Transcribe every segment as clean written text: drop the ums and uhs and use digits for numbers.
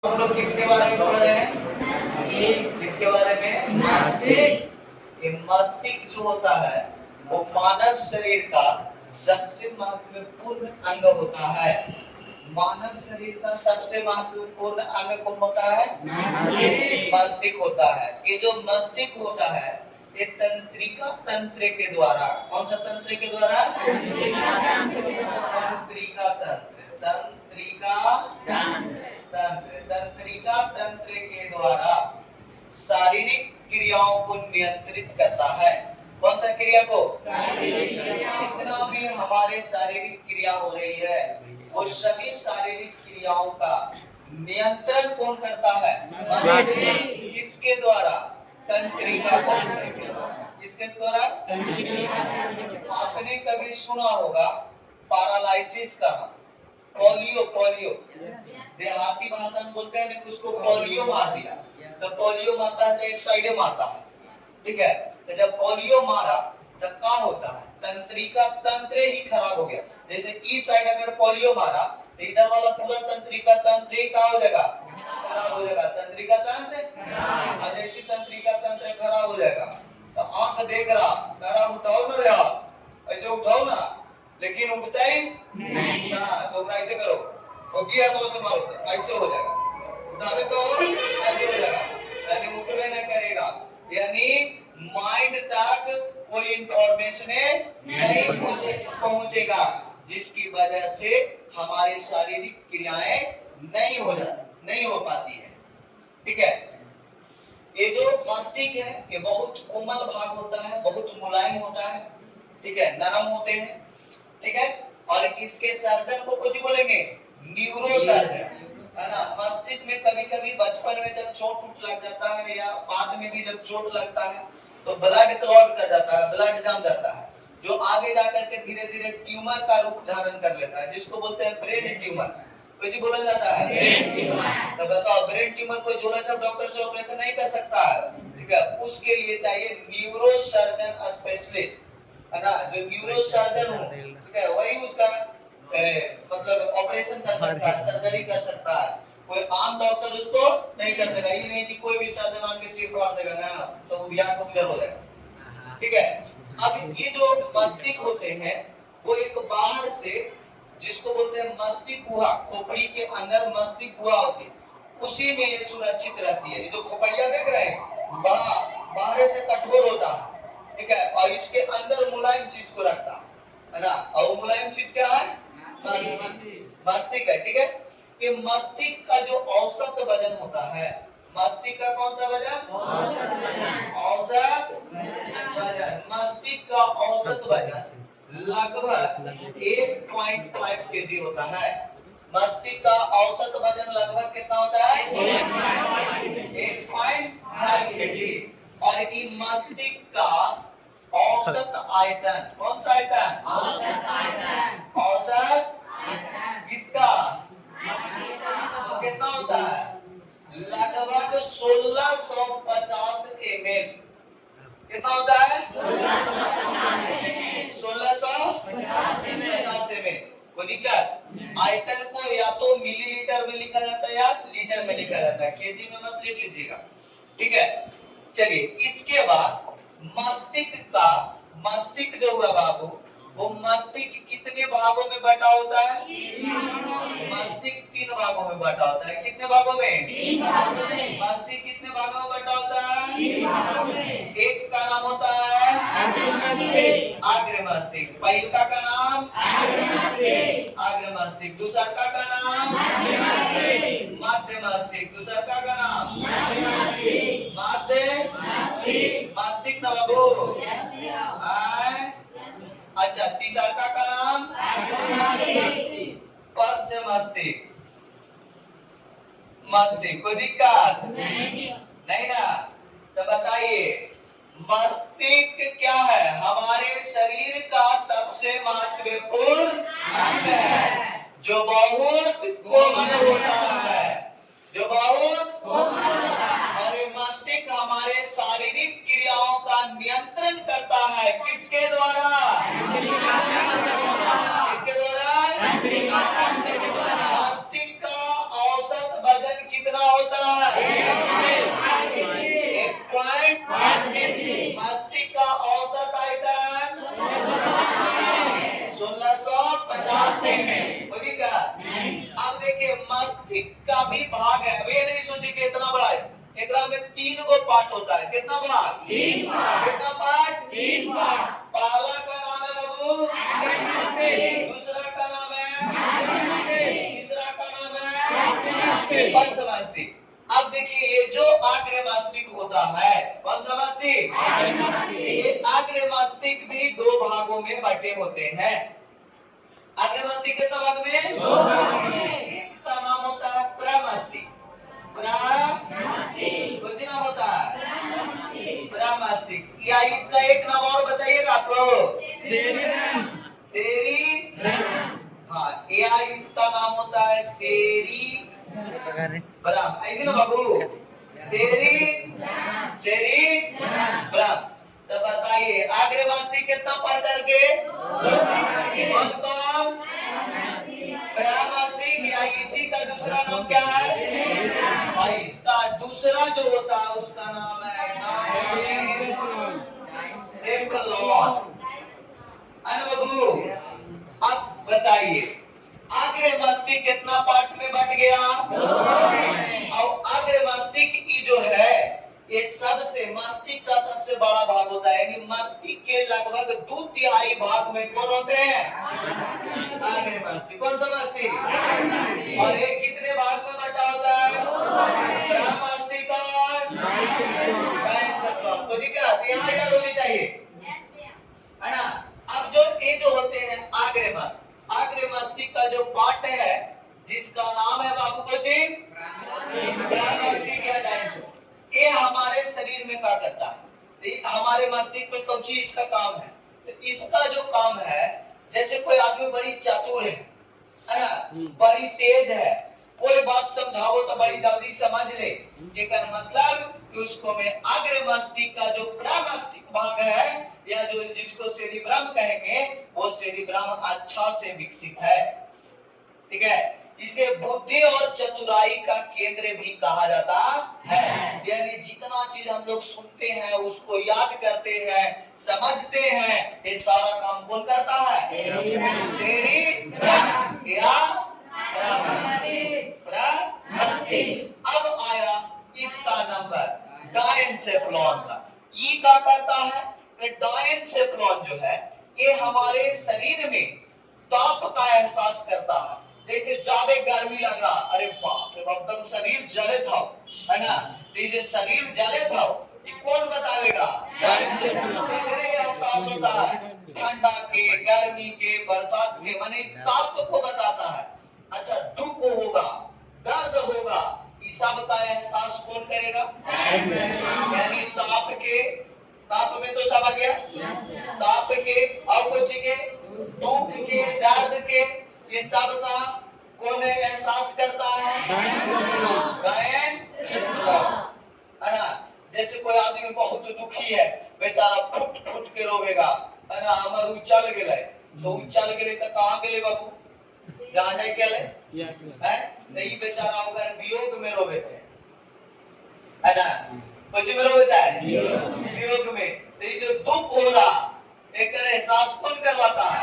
हम लोग किसके बारे में पढ़ रहे हैं? किसके बारे में? मस्तिष्क। ये मस्तिष्क जो होता है वो मानव शरीर का सबसे महत्वपूर्ण अंग होता है। मानव शरीर का सबसे महत्वपूर्ण अंग कौन होता है? मस्तिष्क होता है। ये जो मस्तिष्क होता है ये तंत्रिका तंत्र के द्वारा, कौन सा तंत्र के द्वारा? तंत्रिका तंत्र। तंत्रिका तंत्र के द्वारा शारीरिक क्रियाओं को नियंत्रित करता है। कौन सा क्रिया को? जितना भी हमारे शारीरिक क्रिया हो रही है वो सभी शारीरिक क्रियाओं का नियंत्रण कौन करता है? इसके द्वारा तंत्रिका तंत्र के द्वारा। इसके द्वारा आपने कभी सुना होगा पैरालिसिस का, पोलियो देहाती भाषा में बोलते हैं कि उसको पोलियो मार दिया। तो पोलियो मारता है तो एक साइडे मारता है, ठीक है। तो जब पोलियो मारा तो क्या होता है? तंत्रिका तंत्र ही खराब हो गया। जैसे इस साइड अगर पोलियो मारा तो इधर वाला पूरा तंत्रिका तंत्र ही क्या हो जाएगा? खराब हो जाएगा। तंत्रिका तंत्र और जैसे तंत्रिका तंत्र खराब हो जाएगा तो आंख देख रहा कह रहा उठाओ ना रे, ऐसे उठाओ ना, लेकिन उठता ही नहीं। तो ऐसे करो, हो गया तो उसे मारो, ऐसे हो जाएगा। उठावे को ऐसे हो जाएगा, यानी उठवे नहीं करेगा। यानी माइंड तक कोई इंफॉर्मेशन नहीं पहुंचेगा, जिसकी वजह से हमारी शारीरिक क्रियाएं नहीं हो पाती है, ठीक है। ये जो मस्तिष्क है ये बहुत कोमल भाग होता है, बहुत मुलायम होता है, ठीक है, नरम होते हैं, ठीक है। और इसके सर्जन को कुछ बोलेंगे न्यूरो सर्जन, है ना। मस्तिष्क में कभी कभी बचपन में जब चोट लग जाता है या बाद में भी जब चोट लगता है तो ब्लड क्लॉट कर जाता है, ब्लड जम जाता है, जो आगे जाकर के धीरे धीरे ट्यूमर का रूप धारण कर लेता है, जिसको बोलते हैं ब्रेन ट्यूमर। कुछ बोला जाता है ब्रेन ट्यूमर। तो बताओ, ब्रेन ट्यूमर कोई जोड़ा डॉक्टर से ऑपरेशन नहीं कर सकता है, ठीक है। उसके लिए चाहिए न्यूरो सर्जन स्पेशलिस्ट, है ना, जो न्यूरो सर्जन हो, ठीक है, वही उसका मतलब ऑपरेशन कर सकता है, सर्जरी कर सकता है। कोई आम डॉक्टर उसको नहीं कर देगा। ये नहीं कि कोई भी सर्जन आके चीर फाड़ देगा ना, तो यहाँ को उधर हो जाएगा, ठीक है। अब ये जो मस्तिष्क होते हैं वो एक बाहर से, जिसको बोलते हैं मस्तिष्क गुहा, खोपड़ी के अंदर मस्तिष्क गुहा होती है, उसी में ये सुरक्षित रहती है। ये जो खोपड़िया देख रहे हैं बाहर से कठोर होता है, ठीक है, और इसके अंदर मुलायम चीज को रखता है ना। और मुलायम चीज क्या है? मस्तिष्क है, ठीक है। ये मस्तिष्क का जो औसत वजन होता है, मस्तिष्क का कौन सा वजन? औसत वजन। मस्तिष्क का औसत वजन लगभग 1.5 केजी होता है। मस्तिष्क का औसत वजन लगभग कितना होता है? 1.5 केजी। और ये मस्तिष्क का औसत आयतन, कौन सा आयतन? औसत किसका? वो कितना होता है? लगभग 1650 ml। कितना होता है? 1650 ml। कोई दिक्कत? आयतन को या तो मिलीलीटर में लिखा जाता है या लीटर में लिखा जाता है, केजी में मत लिख लीजिएगा, ठीक है। चलिए, इसके बाद मस्तिष्क जो हुआ बाबू, वो मस्तिष्क कितने भागों में बटा होता है? मस्तिष्क 3 भागों में बटा होता है। कितने भागों में? 3 भागों में। मस्तिष्क कितने भागों में बटा होता है? 3 भागों में। एक का नाम होता है अग्र मस्तिष्क, पहिलका का नाम अग्र मस्तिष्क, दूसरका का नाम मध्य मस्तिष्क, दूसरका का नाम मध्य मस्तिष्क ना बाबू। अच्छा, तीसरका का नाम पश्च मस्तिष्क। कोई दिक्कत नहीं ना? तो बताइए, मस्तिष्क क्या है? हमारे शरीर का सबसे महत्वपूर्ण अंग है, जो बहुत कोमल होता है, जो बहुत और मस्तिष्क हमारे शारीरिक क्रियाओं का नियंत्रण करता है। किसके द्वारा? किसके द्वारा? मस्तिष्क का औसत वजन कितना भी भाग है। अब ये नहीं सोचिए कि इतना बड़ा है, एकरा में 3 गो पार्ट होता है। कितना भाग? 3 पार्ट। कितना पार्ट? 3 पार्ट। पहला का नाम है बाबू, दूसरा का नाम है, तीसरा का नाम है पंच मस्तिष्क। अब देखिए ये जो आग्र मस्तिष्क होता है, कौन सा मस्तिष्क? ये आग्र मस्तिष्क भी 2 भागों में बटे होते हैं। आग्र मस्तिष्क कितना भाग में? 2 भाग में। एक का नाम होता है प्रमस्तिष्क। कौन सी नाम होता है? प्रमस्तिष्क। या इसका एक नाम और बताइएगा आप लोग। सेरी। हाँ, या इसका नाम होता है सेरी ब्रह्म। ऐसे ना बाबू, सेरी ब्रह्म। तो बताइए आग्र मस्तिष्क कितना प्रकार के? कौन कौन? प्रमस्तिष्क। या इसी का दूसरा नाम क्या है? और इसका दूसरा जो होता है उसका नाम है सेफ्लॉन। बाबू अब बताइए आग्र मस्तिष्क कितना पार्ट में बट गया? और आग्र मस्तिष्क की जो है ये सबसे मस्तिष्क का सबसे बड़ा भाग होता है, यानी मस्तिष्क के लगभग 2/3 भाग में कौन होते हैं? आग्र मस्तिष्क। कौन सा मस्तिष्क? और ये कितने भाग में बटा होता है? प्रमस्तिष्क और सेफ्लॉन। तो ठीक है, यहाँ याद होनी चाहिए, है ना। अब जो ये जो होते हैं आग्र मस्तिष्क, आग्र मस्तिष्क का जो पार्ट है जिसका नाम है बाबू को जी प्रमस्तिष्क या डायंसो, ये हमारे शरीर में क्या करता है? हमारे मस्तिष्क में कौन चीज इसका काम है? तो इसका जो काम है, जैसे कोई आदमी बड़ी चातुर है ना, बड़ी तेज है, कोई बात समझाओ तो बड़ी जल्दी समझ ले, लेकिन मतलब कि उसको में आग्र मस्तिष्क का जो प्रमस्तिष्क भाग है या जो जिसको सेरिब्रम कहेंगे, वो सेरिब्रम अच्छा से विकसित है। ठीक है, इसे बुद्धि और चतुराई का केंद्र भी कहा जाता है। यानी जितना चीज हम लोग सुनते हैं, उसको याद करते हैं, समझते हैं, ये सारा काम कौन करता है? सेरिब्रम या प्रमस्तिष्क। अब आया इसका नंबर डायनसेफ्लॉन का। ये क्या करता है? डायनसेफ्लॉन जो है ये हमारे शरीर में ताप का एहसास करता है। जैसे ज्यादा गर्मी लग रहा, अरे बाप रे बाप, एकदम शरीर जले था, है ना। तो ये शरीर जले था, ये कौन बतावेगा? एहसास होता है ठंडा के, गर्मी के, बरसात के, माने ताप को बताता है। अच्छा, दुख होगा, दर्द होगा, इस सब का एहसास कौन करेगा? यानी ताप में तो सब आ गया, ताप के और कुछ के, दुख के, दर्द के, ये सब का कौन एहसास करता है? है ना। जैसे कोई आदमी बहुत दुखी है, बेचारा फुट फुट के रोवेगा, है ना। हमार उछल गेले, तो उछल गेले तो कहाँ गेले बाबू? जहाँ जाए गेले है, नहीं बेचारा अगर वियोग में रोवे थे, है ना। कुछ में रोता है वियोग में, तो ये जो दुख हो रहा एक एहसास कौन करवाता है?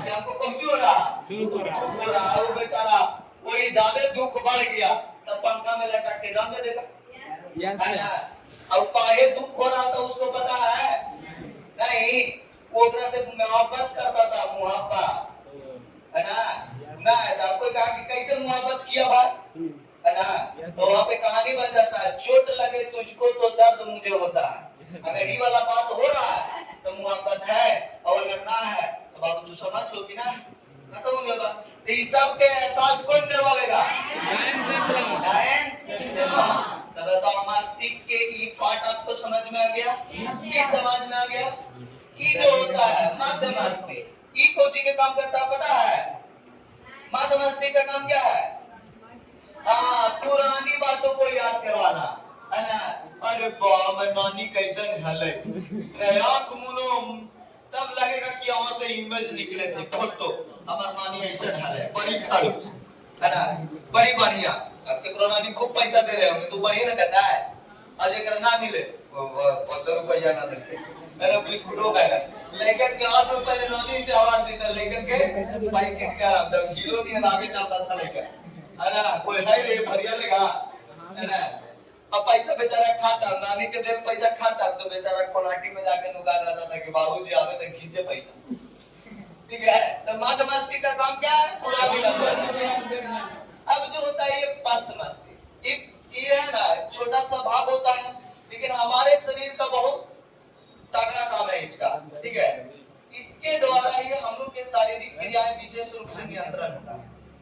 हमको कौन हो रहा? दुख हो रहा। वो बेचारा वही ज्यादा दुख बढ़ गया, तब पंखा में लटक के जान दे देगा। अब काहे दुख हो रहा था उसको पता है नहीं, वो से मोहब्बत करता था, मोहब्बत, है ना। ना आपको कहा कि कैसे मोहब्बत किया भाई, है ना। तो वहाँ पे कहानी बन जाता है, चोट लगे तुझको तो दर्द मुझे होता है। अगर ये वाला बात हो रहा है तो मोहब्बत है, और अगर ना है तो बाबू तू समझ लो कि ना खत्म हो गया बात। तो इस सब के एहसास कौन करवाएगा? तब बताओ मस्तिष्क के ये पार्ट आपको समझ में आ गया? ये समझ में आ गया? ये जो होता है मध्य मस्तिष्क, ये कोची के काम करता है पता है? मध्य मस्तिष्क का काम क्या है? हाँ, पुरानी बातों को याद करवाना, है ना। अरे बाप मैं नानी कैसन हले, आँख मुनो तब लगेगा कि वहां से इमेज निकले थे फोटो, हमार नानी ऐसा हले, बड़ी खड़ू, है ना, बड़ी बढ़िया। अब के नानी खूब पैसा दे रहे होंगे, तू बढ़िया ना कहता है, आज अगर ना मिले 500 रुपया ना मिलते, मेरा बिस्कुट हो गया। लेकर के हाथ में पहले नानी से आवाज देता, लेकर के भाई किट का हीरो नहीं आगे चलता था लेकर, है ना, कोई है रे भरिया लेगा, है ना। अब पैसा बेचारा खाता, नानी के देर पैसा खाता तो बेचारा कोनाटी में जाके दुकान रहता था कि बाबूजी आवे तो खींचे पैसा, ठीक है। तो मद मस्ती का काम क्या है, उड़ा भी ना। अब जो होता है ये पस मस्ती, ये है ना छोटा सा भाग होता है, लेकिन हमारे शरीर का बहुत तगड़ा काम है इसका, ठीक है। इसके द्वारा ही हम लोग के शारीरिक क्रियाएं विशेष रूप से नियंत्रण होता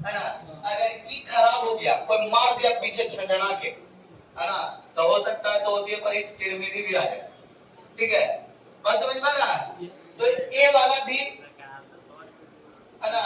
है ना। अगर ई खराब हो गया, कोई मार दिया पीछे छंजना के, है ना, तो हो सकता है तो होती है पर तिरमिरी भी आ जाए, ठीक है। बात समझ में आ रहा है। तो ये वाला भी है ना।